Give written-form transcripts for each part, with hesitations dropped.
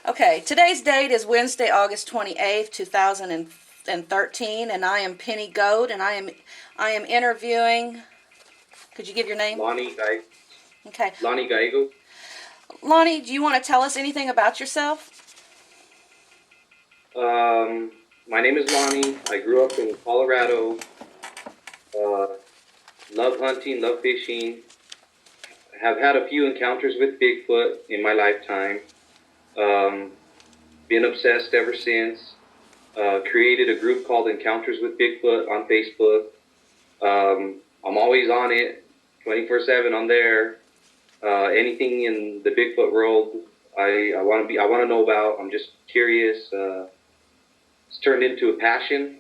Okay, today's date is Wednesday, August 28th, 2013, and I am Penny Goad, and I am interviewing. Could you give your name? Okay. Lonnie Gallegos. Lonnie, do you want to tell us anything about yourself? My name is Lonnie. I grew up in Colorado. Love hunting, love fishing. Have had a few encounters with Bigfoot in my lifetime. Been obsessed ever since. Created a group called Encounters with Bigfoot on Facebook. I'm always on it, 24/7 on there. Anything in the Bigfoot world, I want to know about. I'm just curious. It's turned into a passion.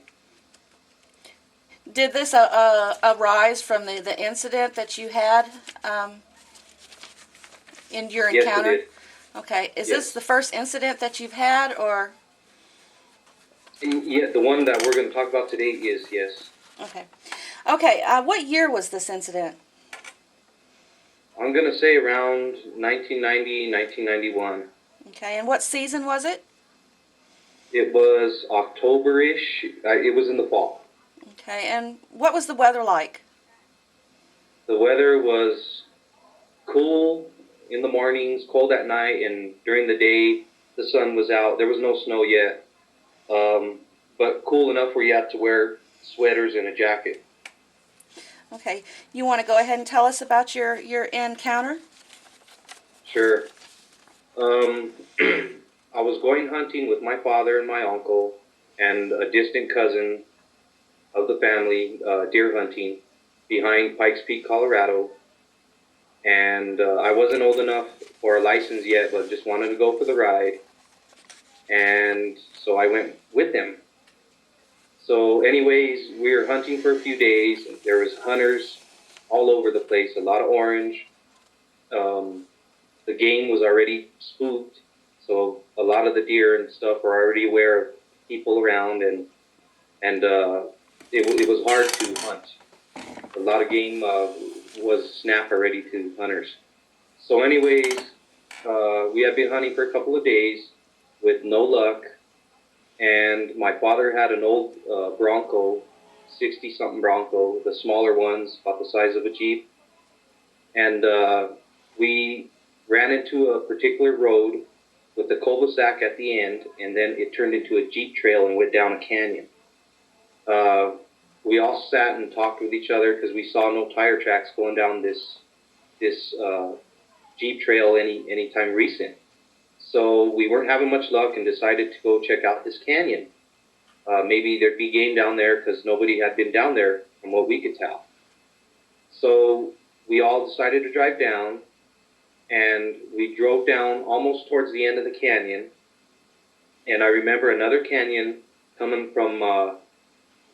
Did this arise from the incident that you had in your encounter? Yes, it did. Okay, is Yes. this the first incident that you've had, or? Yeah, the one that we're going to talk about today is yes. Okay. Okay, what year was this incident? I'm going to say around 1990, 1991. Okay, and what season was it? It was October-ish. It was in the fall. Okay, and what was the weather like? The weather was cool in the mornings, cold at night, and during the day, the sun was out. There was no snow yet, but cool enough where you had to wear sweaters and a jacket. Okay, you want to go ahead and tell us about your encounter? Sure. I was going hunting with my father and my uncle and a distant cousin of the family, deer hunting behind Pikes Peak, Colorado. And I wasn't old enough for a license yet, but just wanted to go for the ride. And so I went with them. So anyways, we were hunting for a few days. There was hunters all over the place, a lot of orange. The game was already spooked, so a lot of the deer and stuff were already aware of people around, and it was hard to hunt. A lot of game was snapped already to hunters. So anyways, we had been hunting for a couple of days with no luck, and my father had an old Bronco, 60-something Bronco, the smaller ones, about the size of a Jeep, and we ran into a particular road with a cul-de-sac at the end, and then it turned into a Jeep trail and went down a canyon. We all sat and talked with each other because we saw no tire tracks going down this Jeep trail anytime recent. So we weren't having much luck and decided to go check out this canyon. Maybe there'd be game down there because nobody had been down there from what we could tell. So we all decided to drive down, and we drove down almost towards the end of the canyon. And I remember another canyon coming from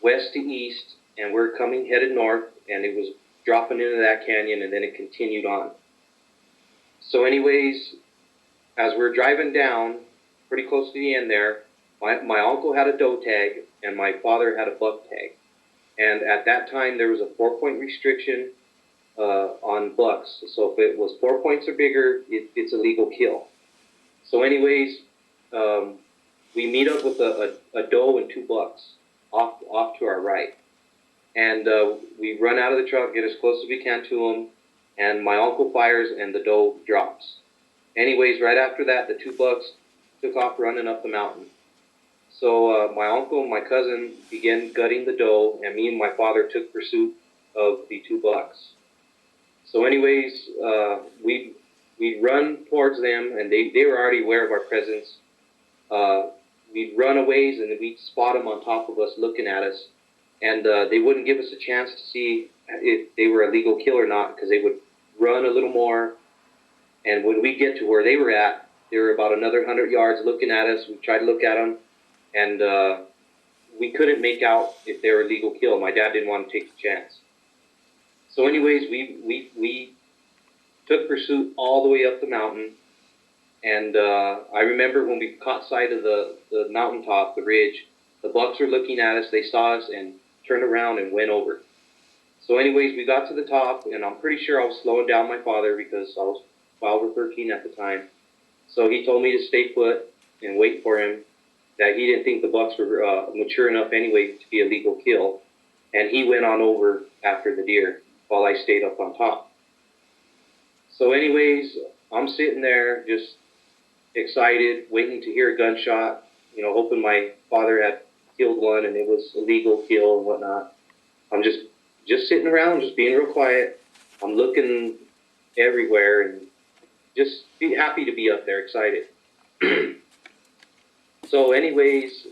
west to east, and we're coming headed north, and it was dropping into that canyon, and then it continued on. So anyways, as we're driving down, pretty close to the end there, my uncle had a doe tag, and my father had a buck tag. And at that time, there was a 4-point restriction on bucks. So if it was 4 points or bigger, it's a legal kill. So anyways, we meet up with a doe and 2 bucks off to our right. And we run out of the truck, get as close as we can to them, and my uncle fires and the doe drops. Anyways, right after that, the 2 bucks took off running up the mountain. So my uncle and my cousin began gutting the doe, and me and my father took pursuit of the 2 bucks. So anyways, we'd run towards them, and they were already aware of our presence. We'd run a ways, and we'd spot them on top of us looking at us, and they wouldn't give us a chance to see if they were a legal kill or not, because they would run a little more. And when we get to where they were at, they were about another 100 yards looking at us. We tried to look at them, and we couldn't make out if they were a legal kill. My dad didn't want to take the chance. So anyways, we took pursuit all the way up the mountain. And I remember when we caught sight of the mountaintop, the ridge, the bucks were looking at us. They saw us and turned around and went over. So anyways, we got to the top, and I'm pretty sure I was slowing down my father because I was 12 or 13 at the time. So he told me to stay put, and wait for him, that he didn't think the bucks were mature enough anyway to be a legal kill. And he went on over after the deer while I stayed up on top. So anyways, I'm sitting there just excited, waiting to hear a gunshot, hoping my father had killed one and it was a legal kill and whatnot. I'm just sitting around, just being real quiet. I'm looking everywhere and just be happy to be up there, excited. So anyways,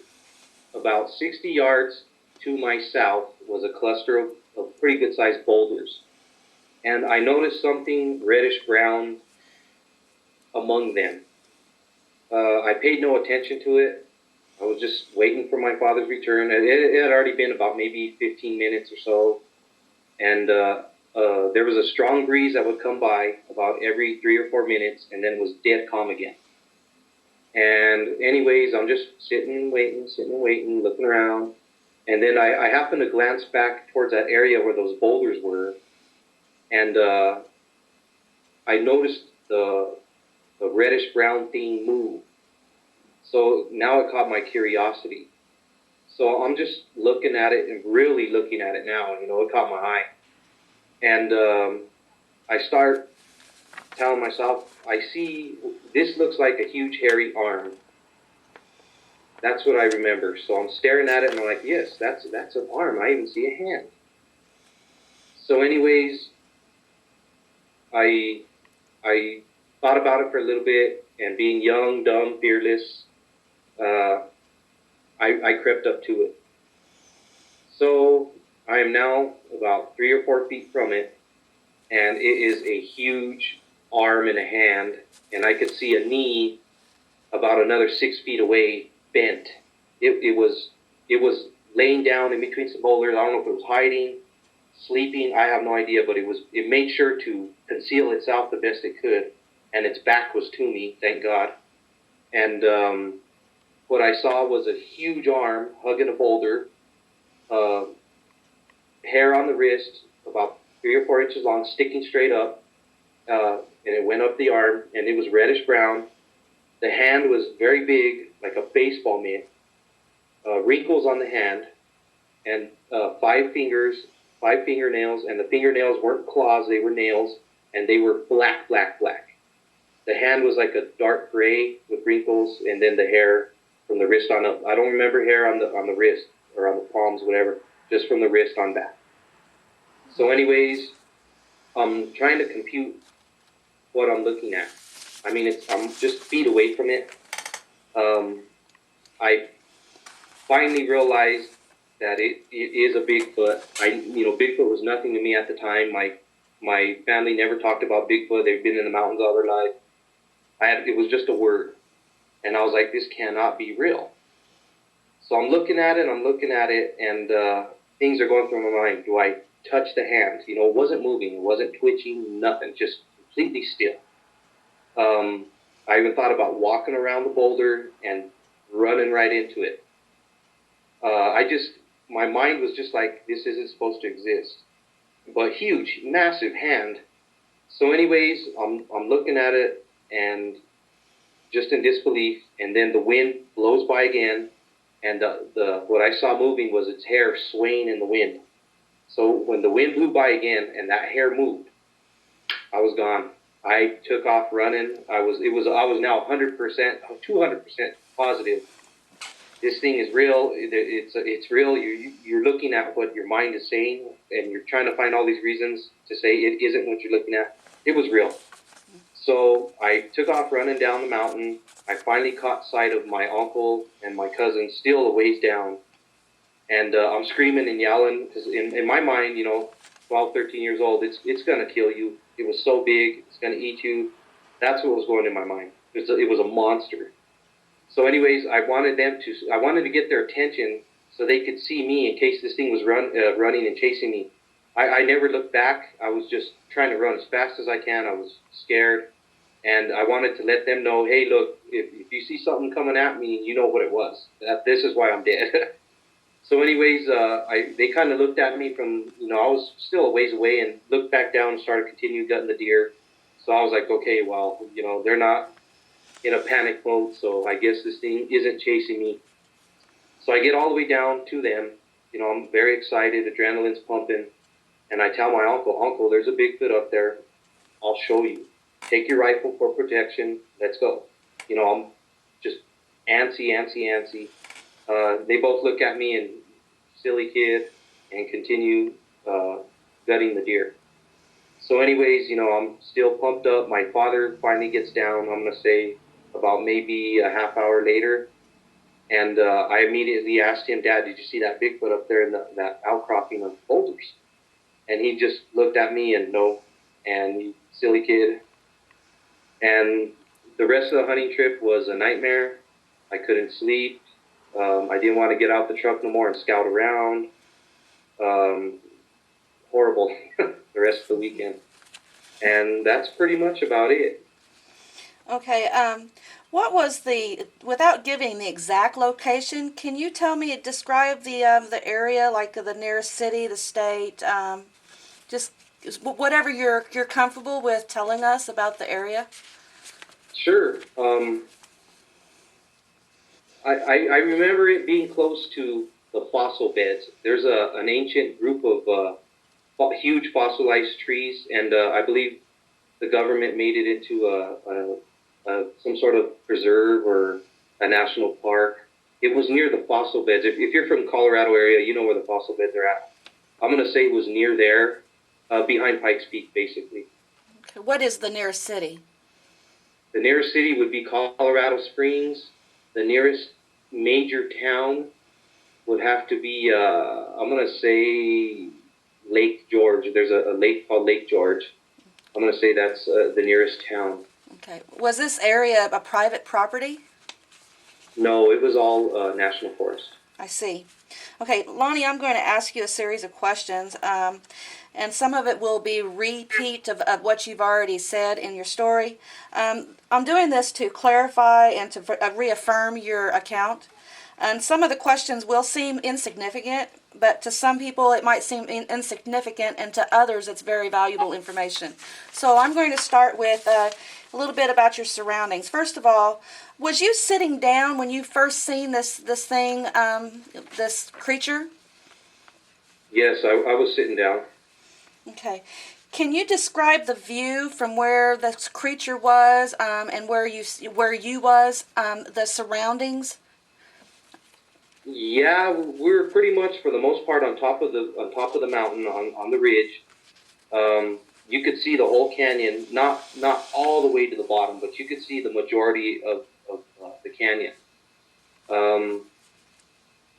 about 60 yards to my south was a cluster of pretty good sized boulders. And I noticed something reddish brown among them. I paid no attention to it. I was just waiting for my father's return. It had already been about maybe 15 minutes or so. And there was a strong breeze that would come by about every 3 or 4 minutes, and then it was dead calm again. And anyways, I'm just sitting and waiting, looking around. And then I happened to glance back towards that area where those boulders were. And I noticed the reddish brown thing move. So now it caught my curiosity. So I'm just looking at it and really looking at it now. It caught my eye. And I start telling myself, I see, this looks like a huge hairy arm. That's what I remember. So I'm staring at it and I'm like, yes, that's an arm. I even see a hand. So anyways, I thought about it for a little bit, and being young, dumb, fearless, I crept up to it. So I am now about 3 or 4 feet from it, and it is a huge arm and a hand, and I could see a knee about another 6 feet away, bent. It was laying down in between some boulders. I don't know if it was hiding, sleeping, I have no idea, but it made sure to conceal itself the best it could, and its back was to me, thank God. And what I saw was a huge arm hugging a boulder, hair on the wrist, about 3 or 4 inches long, sticking straight up, and it went up the arm, and it was reddish brown. The hand was very big, like a baseball mitt, wrinkles on the hand, and 5 fingernails, and the fingernails weren't claws, they were nails, and they were black. The hand was like a dark gray with wrinkles, and then the hair from the wrist on up. I don't remember hair on the wrist or on the palms, whatever, just from the wrist on back. So anyways, I'm trying to compute what I'm looking at. I mean, I'm just feet away from it. I finally realized that it is a Bigfoot. Bigfoot was nothing to me at the time. My family never talked about Bigfoot. They've been in the mountains all their life. It was just a word. And I was like, this cannot be real. So I'm looking at it, and things are going through my mind. Do I touch the hand? It wasn't moving. It wasn't twitching, nothing. Just completely still. I even thought about walking around the boulder and running right into it. My mind was just like, this isn't supposed to exist. But huge, massive hand. So anyways, I'm looking at it and just in disbelief, and then the wind blows by again, and what I saw moving was its hair swaying in the wind. So when the wind blew by again and that hair moved, I was gone. I took off running. I was now 100%, 200% positive. This thing is real. It's real. You're looking at what your mind is saying, and you're trying to find all these reasons to say it isn't what you're looking at. It was real. So I took off running down the mountain. I finally caught sight of my uncle and my cousin still a ways down. And I'm screaming and yelling because in my mind, 12, 13 years old, it's going to kill you. It was so big, it's going to eat you. That's what was going in my mind. It was a monster. So anyways, I wanted to get their attention so they could see me in case this thing was running and chasing me. I never looked back. I was just trying to run as fast as I can. I was scared. And I wanted to let them know, hey, look, if you see something coming at me, you know what it was. This is why I'm dead. So anyways, they kind of looked at me from, I was still a ways away, and looked back down and started continuing gutting the deer. So I was like, okay, well, they're not in a panic mode, so I guess this thing isn't chasing me. So I get all the way down to them. I'm very excited, adrenaline's pumping, and I tell my uncle, there's a Bigfoot up there. I'll show you. Take your rifle for protection. Let's go. I'm just antsy. They both look at me and silly kid and continue gutting the deer. So anyways, I'm still pumped up. My father finally gets down, I'm going to say about maybe a half hour later. And I immediately asked him, Dad, did you see that Bigfoot up there in that outcropping of boulders? And he just looked at me and no, and silly kid. And the rest of the hunting trip was a nightmare. I couldn't sleep. I didn't want to get out the truck no more and scout around. Horrible the rest of the weekend. And that's pretty much about it. Okay, what was without giving the exact location, can you describe the area, like the nearest city, the state, just whatever you're comfortable with telling us about the area? Sure. I remember it being close to the fossil beds. There's an ancient group of huge fossilized trees, and I believe the government made it into some sort of preserve or a national park. It was near the fossil beds. If you're from Colorado area, you know where the fossil beds are at. I'm going to say it was near there, behind Pikes Peak, basically. Okay. What is the nearest city? The nearest city would be Colorado Springs. The nearest major town would have to be, I'm going to say Lake George. There's a lake called Lake George. I'm going to say that's the nearest town. Okay. Was this area a private property? No, it was all national forest. I see. Okay, Lonnie, I'm going to ask you a series of questions, and some of it will be repeat of what you've already said in your story. I'm doing this to clarify and to reaffirm your account. And some of the questions will seem insignificant, but to some people it might seem insignificant, and to others it's very valuable information. So I'm going to start with a little bit about your surroundings. First of all, was you sitting down when you first seen this thing, this creature? Yes, I was sitting down. Okay. Can you describe the view from where this creature was, and where you was, the surroundings? Yeah, we were pretty much for the most part on top of the mountain on the ridge. You could see the whole canyon, not all the way to the bottom, but you could see the majority of the canyon.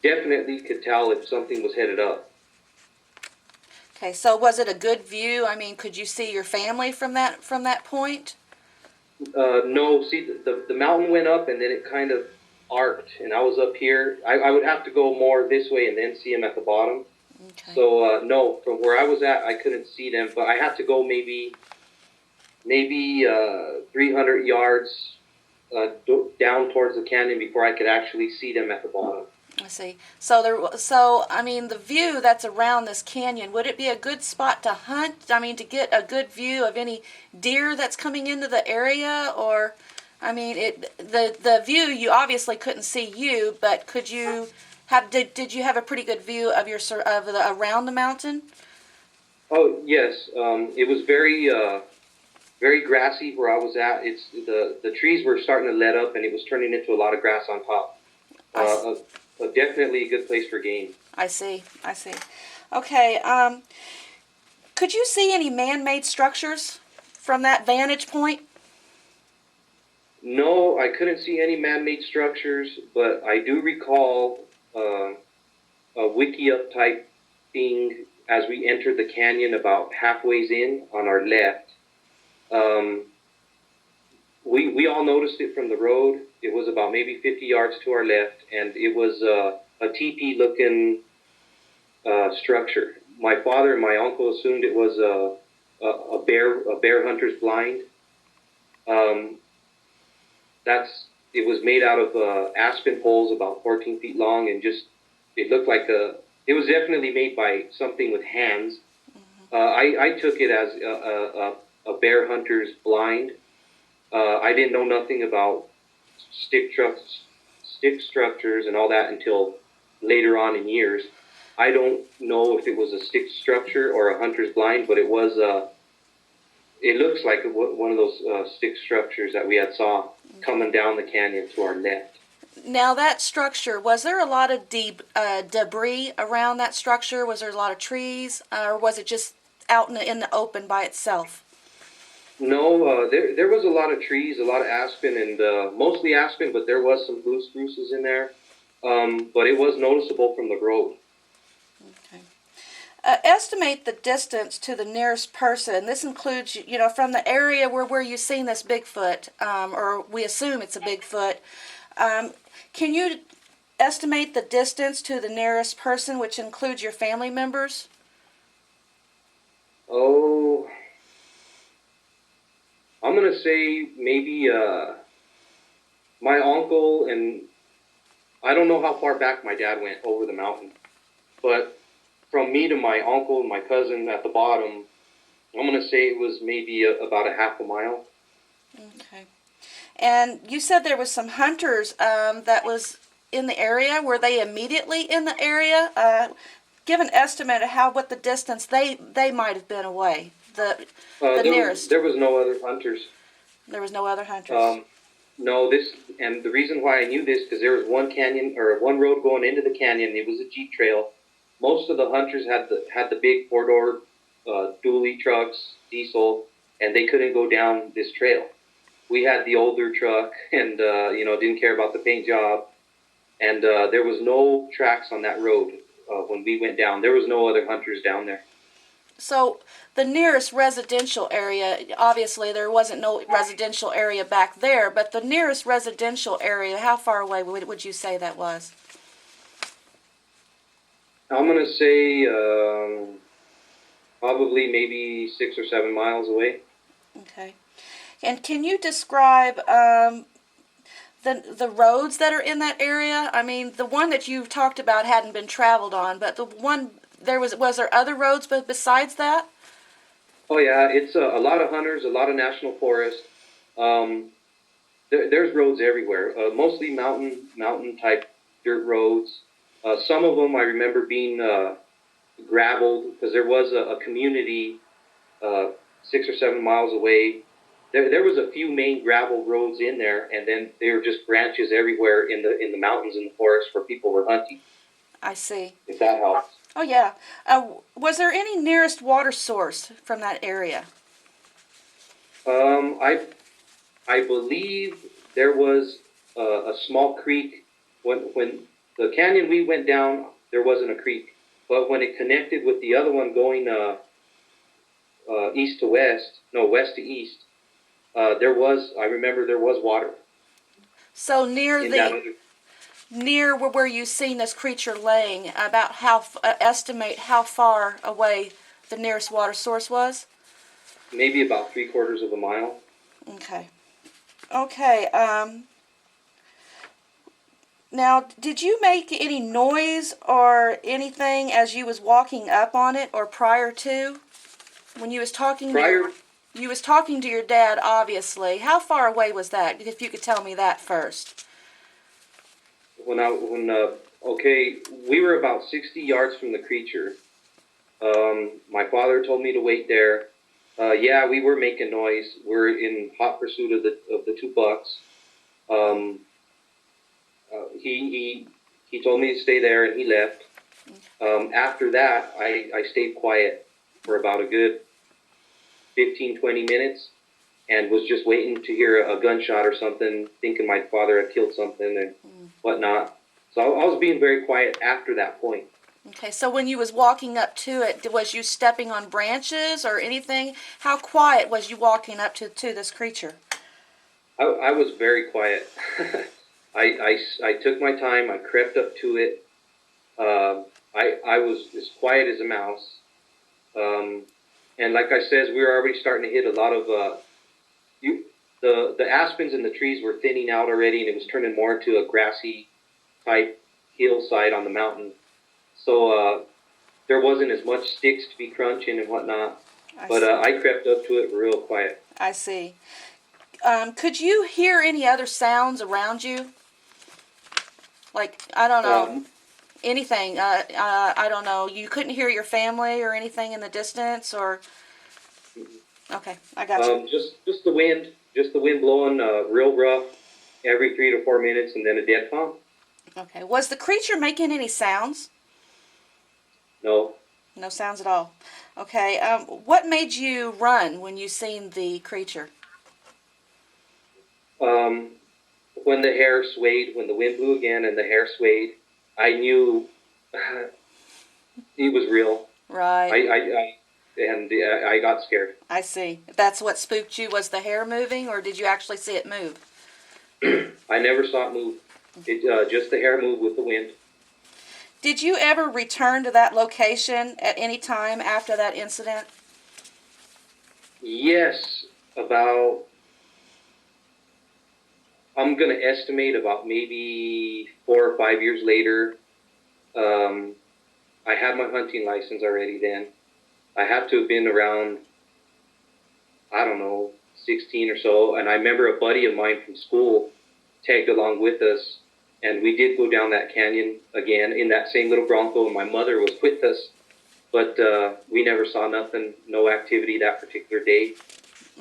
Definitely could tell if something was headed up. Okay, so was it a good view? I mean, could you see your family from that point? No, see, the mountain went up and then it kind of arced, and I was up here. I would have to go more this way and then see them at the bottom. Okay. So no, from where I was at, I couldn't see them, but I had to go maybe 300 yards down towards the canyon before I could actually see them at the bottom. I see. So I mean, the view that's around this canyon, would it be a good spot to hunt? I mean, to get a good view of any deer that's coming into the area, or, I mean, the view, you obviously couldn't see you, but could you did you have a pretty good view of around the mountain? Oh yes, it was very grassy where I was at. It's the trees were starting to let up, and it was turning into a lot of grass on top. Definitely a good place for game. I see. Okay. Could you see any man-made structures from that vantage point? No, I couldn't see any man-made structures, but I do recall a wiki-up type thing as we entered the canyon about halfway in on our left. We all noticed it from the road. It was about maybe 50 yards to our left, and it was a teepee-looking structure. My father and my uncle assumed it was a bear hunter's blind. It was made out of aspen poles about 14 feet long, and it looked like it was definitely made by something with hands. I took it as a bear hunter's blind. I didn't know nothing about stick structures and all that until later on in years. I don't know if it was a stick structure or a hunter's blind, but it was it looks like one of those stick structures that we had saw coming down the canyon to our left. Now that structure, was there a lot of debris around that structure? Was there a lot of trees, or was it just out in the open by itself? No, there was a lot of trees, a lot of aspen, and mostly aspen, but there was some blue spruces in there. But it was noticeable from the road. Okay. Estimate the distance to the nearest person. This includes, from the area where you've seen this Bigfoot, or we assume it's a Bigfoot. Can you estimate the distance to the nearest person, which includes your family members? Oh, I'm going to say maybe my uncle, and I don't know how far back my dad went over the mountain, but from me to my uncle and my cousin at the bottom, I'm going to say it was maybe about a half a mile. Okay. And you said there was some hunters that was in the area. Were they immediately in the area? Give an estimate of what the distance they might have been away. The nearest. There was no other hunters. There was no other hunters. No, and the reason why I knew this because there was one canyon or one road going into the canyon. It was a Jeep trail. Most of the hunters had the big 4-door dually trucks, diesel, and they couldn't go down this trail. We had the older truck, and didn't care about the paint job, and there was no tracks on that road when we went down. There was no other hunters down there. So the nearest residential area, obviously there wasn't no residential area back there, but the nearest residential area, how far away would you say that was? I'm going to say probably maybe 6 or 7 miles away. Okay. And can you describe the roads that are in that area? I mean, the one that you talked about hadn't been traveled on, but the one was there other roads besides that? Oh yeah, it's a lot of hunters, a lot of national forest. There's roads everywhere, mostly mountain type dirt roads. Some of them I remember being graveled because there was a community 6 or 7 miles away. There was a few main gravel roads in there, and then there were just branches everywhere in the mountains and the forest where people were hunting. I see. If that helps. Oh yeah. Was there any nearest water source from that area? I believe there was a small creek when the canyon we went down. There wasn't a creek, but when it connected with the other one going west to east, I remember there was water. So near where you seen this creature laying, about estimate how far away the nearest water source was? Maybe about 3/4 of a mile. Okay. Now, did you make any noise or anything as you was walking up on it, or prior to, when you was talking? You was talking to your dad, obviously. How far away was that? If you could tell me that first. We were about 60 yards from the creature. My father told me to wait there. We were making noise. We're in hot pursuit of the 2 bucks. He told me to stay there, and he left. After that, I stayed quiet for about a good 15-20 minutes, and was just waiting to hear a gunshot or something, thinking my father had killed something and whatnot. So I was being very quiet after that point. Okay, so when you was walking up to it, was you stepping on branches or anything? How quiet was you walking up to this creature? I was very quiet. I took my time. I crept up to it. I was as quiet as a mouse. And like I said, we were already starting to hit a lot of the aspens and the trees were thinning out already, and it was turning more into a grassy type hillside on the mountain. So there wasn't as much sticks to be crunching and whatnot. I crept up to it real quiet. I see. Could you hear any other sounds around you? Like, I don't know, anything. I don't know. You couldn't hear your family or anything in the distance, or? Okay, I got you. Just the wind blowing real rough every 3 to 4 minutes, and then a dead calm. Okay. Was the creature making any sounds? No. No sounds at all. Okay. What made you run when you seen the creature? When the hair swayed, when the wind blew again and the hair swayed, I knew it was real. Right. I got scared. I see. That's what spooked you, was the hair moving, or did you actually see it move? I never saw it move. Just the hair moved with the wind. Did you ever return to that location at any time after that incident? Yes, I'm going to estimate about maybe 4 or 5 years later. I had my hunting license already then. I had to have been around, I don't know, 16 or so. And I remember a buddy of mine from school tagged along with us. And we did go down that canyon again in that same little Bronco. And my mother was with us. But we never saw nothing, no activity that particular day.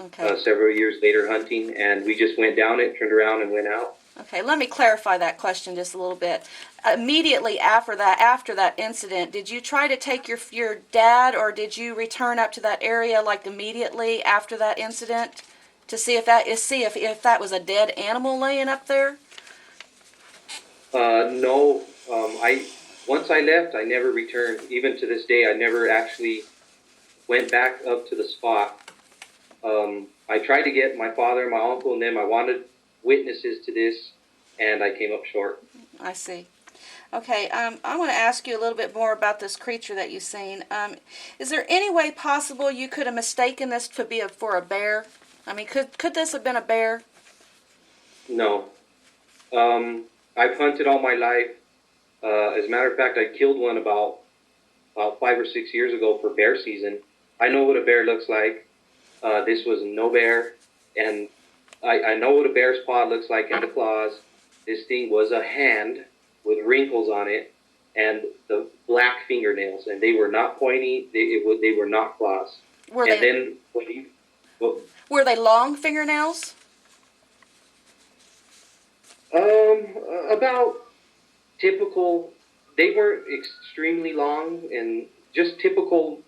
Okay. Several years later hunting. And we just went down it, turned around, and went out. Okay, let me clarify that question just a little bit. Immediately after that incident, did you try to take your dad, or did you return up to that area like immediately after that incident to see if that was a dead animal laying up there? No. Once I left, I never returned. Even to this day, I never actually went back up to the spot. I tried to get my father, my uncle, and them. I wanted witnesses to this, and I came up short. I see. Okay, I want to ask you a little bit more about this creature that you've seen. Is there any way possible you could have mistaken this to be for a bear? I mean, could this have been a bear? No. I've hunted all my life. As a matter of fact, I killed one about 5 or 6 years ago for bear season. I know what a bear looks like. This was no bear, and I know what a bear's paw looks like and the claws. This thing was a hand with wrinkles on it and the black fingernails, and they were not pointy. They were not claws. Were they long fingernails? About typical. They weren't extremely long, and just typical.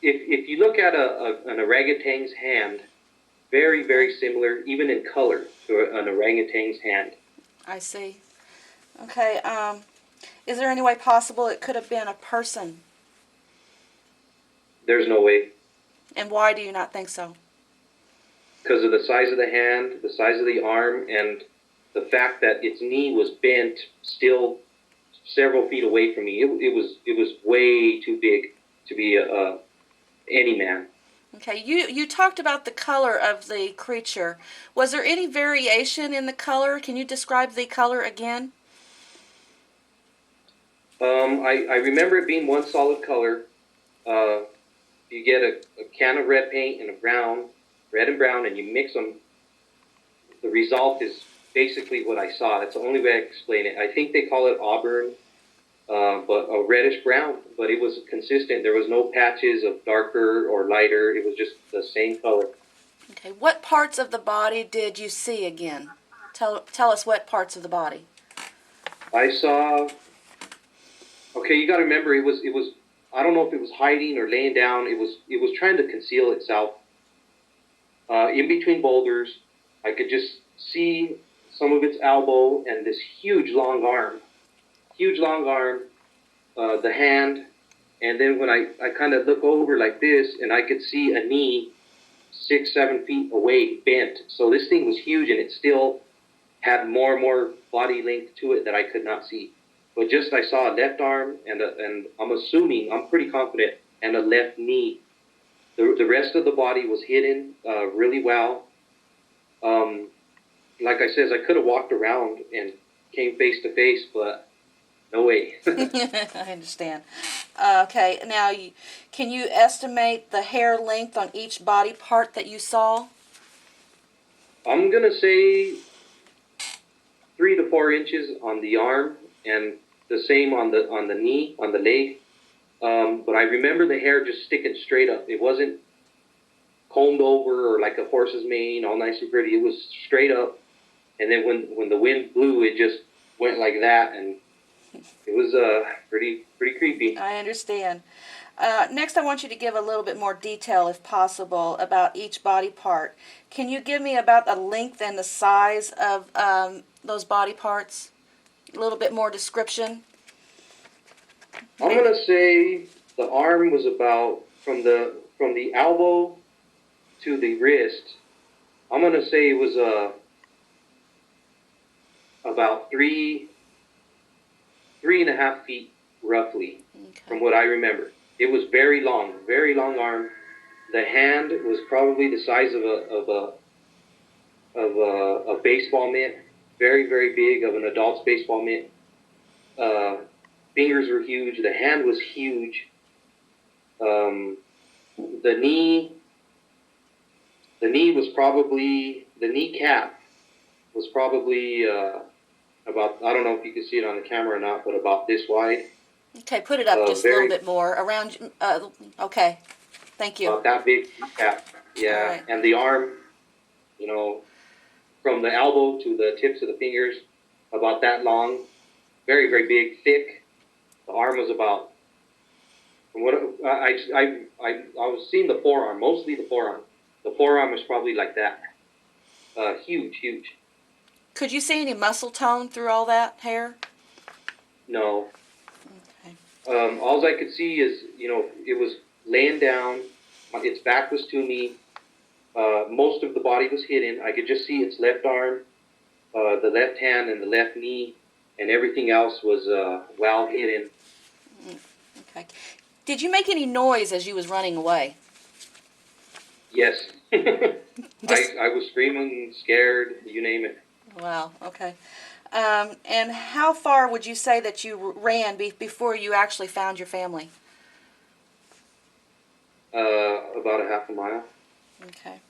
If you look at an orangutan's hand, very, very similar, even in color, to an orangutan's hand. I see. Okay, is there any way possible it could have been a person? There's no way. And why do you not think so? Because of the size of the hand, the size of the arm, and the fact that its knee was bent still several feet away from me. It was way too big to be any man. Okay, you talked about the color of the creature. Was there any variation in the color? Can you describe the color again? I remember it being one solid color. You get a can of red paint and a brown, red and brown, and you mix them. The result is basically what I saw. That's the only way I can explain it. I think they call it auburn, but a reddish brown, but it was consistent. There was no patches of darker or lighter. It was just the same color. Okay, what parts of the body did you see again? Tell us what parts of the body. I saw. Okay, you got to remember it was. I don't know if it was hiding or laying down. It was trying to conceal itself. In between boulders, I could just see some of its elbow and this huge long arm. The hand, and then when I kind of look over like this, and I could see a knee 6-7 feet away bent. So this thing was huge, and it still had more and more body length to it that I could not see. But just I saw a left arm and I'm pretty confident, and a left knee. The rest of the body was hidden really well. Like I said, I could have walked around and came face to face, but no way. I understand. Okay, now can you estimate the hair length on each body part that you saw? I'm gonna say 3 to 4 inches on the arm, and the same on the knee, on the leg. But I remember the hair just sticking straight up. It wasn't combed over or like a horse's mane, all nice and pretty. It was straight up, and then when the wind blew, it just went like that, and it was pretty creepy. I understand. Next, I want you to give a little bit more detail, if possible, about each body part. Can you give me about the length and the size of those body parts? A little bit more description. I'm gonna say the arm was about from the elbow to the wrist. I'm gonna say it was about 3.5 feet roughly, Okay. from what I remember. It was very long arm. The hand was probably the size of a baseball mitt, very big, of an adult's baseball mitt. Fingers were huge. The hand was huge. The kneecap was probably about, I don't know if you can see it on the camera or not, but about this wide. Okay, put it up just a little bit more around. Okay, thank you. About that big kneecap, yeah. Right. And the arm, from the elbow to the tips of the fingers, about that long, very big, thick. The arm was about, from what I was seeing the forearm, mostly the forearm. The forearm was probably like that, huge. Could you see any muscle tone through all that hair? No. Okay. All I could see is, it was laying down. Its back was to me. Most of the body was hidden. I could just see its left arm, the left hand, and the left knee, and everything else was well hidden. Okay. Did you make any noise as you was running away? Yes. I was screaming, scared, you name it. Wow, okay. And how far would you say that you ran before you actually found your family? About a half a mile. Okay.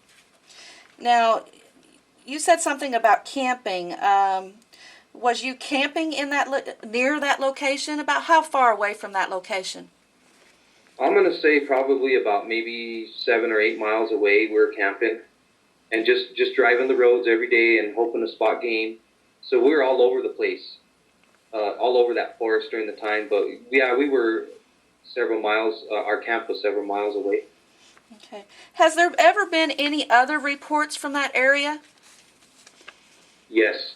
Now, you said something about camping. Was you camping in near that location? About how far away from that location? I'm going to say probably about maybe 7 or 8 miles away. We were camping and just driving the roads every day and hoping to spot game. So we were all over the place, all over that forest during the time. But yeah, we were several miles. Our camp was several miles away. Okay. Has there ever been any other reports from that area? Yes.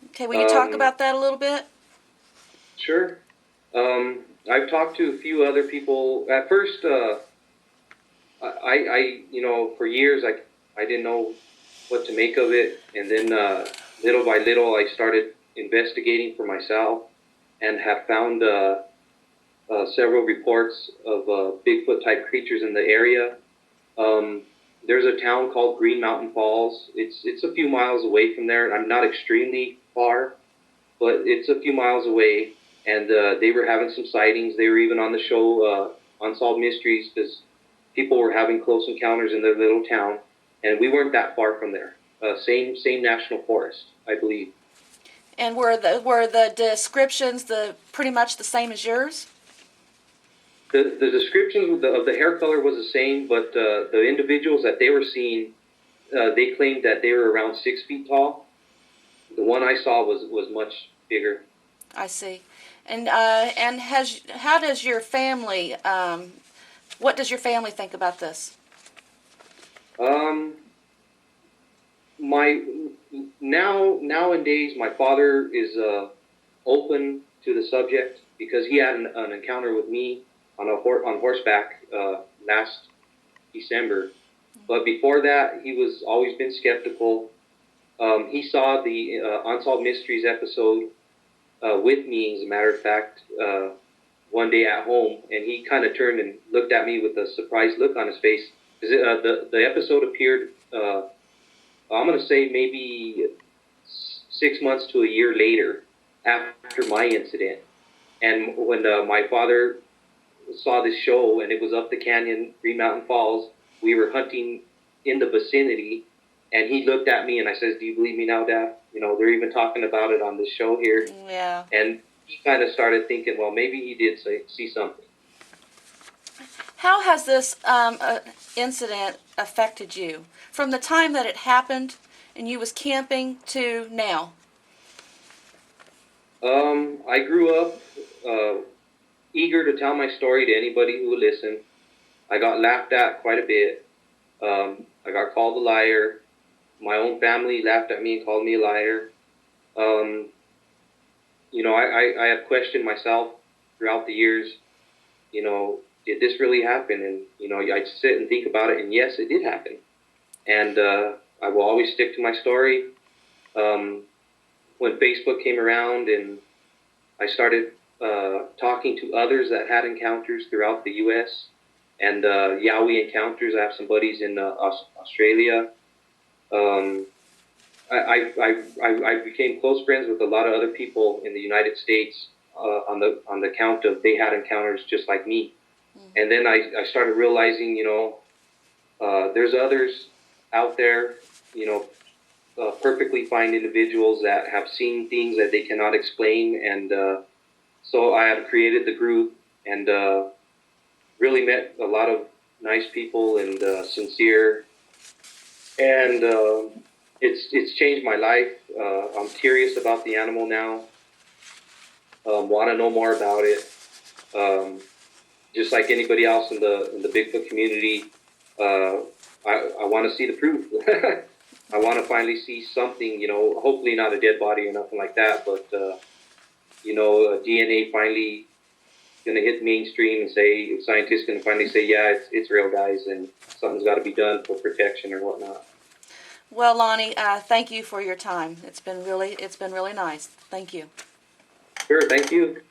Okay, will you talk about that a little bit? Sure. I've talked to a few other people. At first, I for years, I didn't know what to make of it. And then little by little, I started investigating for myself and have found several reports of Bigfoot-type creatures in the area. There's a town called Green Mountain Falls. It's a few miles away from there. I'm not extremely far, but it's a few miles away. And they were having some sightings. They were even on the show Unsolved Mysteries because people were having close encounters in their little town. And we weren't that far from there. Same national forest, I believe. And were the descriptions pretty much the same as yours? The description of the hair color was the same, but the individuals that they were seeing, they claimed that they were around 6 feet tall. The one I saw was much bigger. I see. And how does your family? What does your family think about this? Nowadays, my father is open to the subject because he had an encounter with me on horseback last December. But before that, he was always been skeptical. He saw the Unsolved Mysteries episode with me, as a matter of fact, one day at home, and he kind of turned and looked at me with a surprised look on his face. Because the episode appeared, I'm going to say maybe 6 months to a year later after my incident. And when my father saw this show, and it was up the canyon, Green Mountain Falls, we were hunting in the vicinity, And he looked at me and I says, "Do you believe me now, Dad? You know, they're even talking about it on this show here." Yeah. And he kind of started thinking, well, maybe he did see something. How has this incident affected you from the time that it happened and you was camping to now? I grew up eager to tell my story to anybody who would listen. I got laughed at quite a bit. I got called a liar. My own family laughed at me and called me a liar. You know, I have questioned myself throughout the years, you know, did this really happen? And, you know, I sit and think about it, and yes, it did happen. And I will always stick to my story. When Facebook came around and I started talking to others that had encounters throughout the U.S. and Yowie encounters, I have some buddies in Australia. I became close friends with a lot of other people in the United States on the count of they had encounters just like me. Mm-hmm. And then I started realizing, you know, there's others out there, you know, perfectly fine individuals that have seen things that they cannot explain. And so I have created the group and really met a lot of nice people and sincere. And it's changed my life. I'm curious about the animal now. Want to know more about it. Just like anybody else in the Bigfoot community, I want to see the proof. I want to finally see something, you know, hopefully not a dead body or nothing like that, but, you know, DNA finally going to hit mainstream and say, scientists going to finally say, yeah, it's real, guys, and something's got to be done for protection or whatnot. Well, Lonnie, thank you for your time. It's been really nice. Thank you. Sure, thank you.